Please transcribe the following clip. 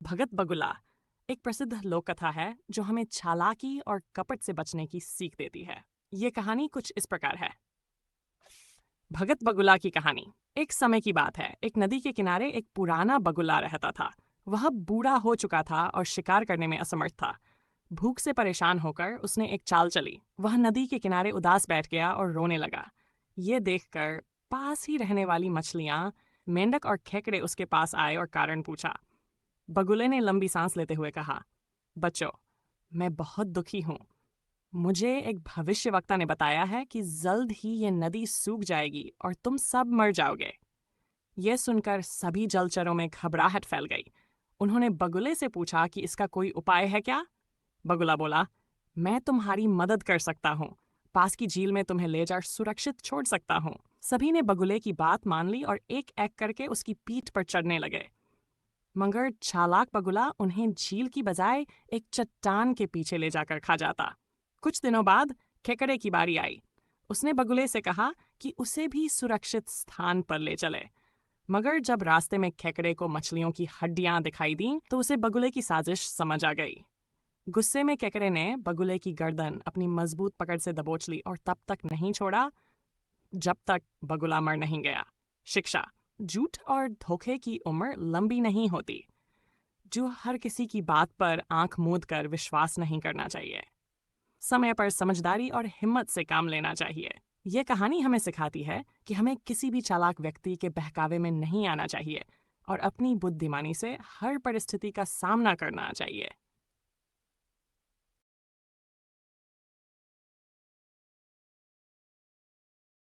भगत बगुला एक प्रसिद्ध लोक कथा है जो हमें चालाकी और कपट से बचने की सीख देती है। ये कहानी कुछ इस प्रकार है। भगत बगुला की कहानी। एक समय की बात है, एक नदी के किनारे एक पुराना बगुला रहता था। वह बूढ़ा हो चुका था और शिकार करने में असमर्थ था। भूख से परेशान होकर उसने एक चाल चली। वह नदी के किनारे उदास बैठ गया और रोने लगा। ये देखकर पास ही रहने वाली मछलियां, मेंढक और खेकड़े उसके पास आए और कारण पूछा। बगुले ने लंबी सांस लेते हुए कहा, बच्चों, मैं बहुत दुखी हूँ। मुझे एक भविष्यवक्ता ने बताया है कि जल्द ही ये नदी सूख जाएगी और तुम सब मर जाओगे। यह सुनकर सभी जलचरों में घबराहट फैल गई। उन्होंने बगुले से पूछा कि इसका कोई उपाय है क्या। बगुला बोला, मैं तुम्हारी मदद कर सकता हूँ। पास की झील में तुम्हें ले जा सुरक्षित छोड़ सकता हूँ। सभी ने बगुले की बात मान ली और एक एक करके उसकी पीठ पर चढ़ने लगे। मगर चालाक बगुला उन्हें झील की बजाय एक चट्टान के पीछे ले जाकर खा जाता। कुछ दिनों बाद खेकड़े की बारी आई। उसने बगुले से कहा कि उसे भी सुरक्षित स्थान पर ले चले। मगर जब रास्ते में खेकड़े को मछलियों की हड्डियां दिखाई दी तो उसे बगुले की साजिश समझ आ गई। गुस्से में केकड़े ने बगुले की गर्दन अपनी मजबूत पकड़ से दबोच ली और तब तक नहीं छोड़ा जब तक बगुला मर नहीं गया। शिक्षा। झूठ और धोखे की उम्र लंबी नहीं होती। जो हर किसी की बात पर आंख मूंद कर विश्वास नहीं करना चाहिए। समय पर समझदारी और हिम्मत से काम लेना चाहिए। यह कहानी हमें सिखाती है कि हमें किसी भी चालाक व्यक्ति के बहकावे में नहीं आना चाहिए और अपनी बुद्धिमानी से हर परिस्थिति का सामना करना चाहिए।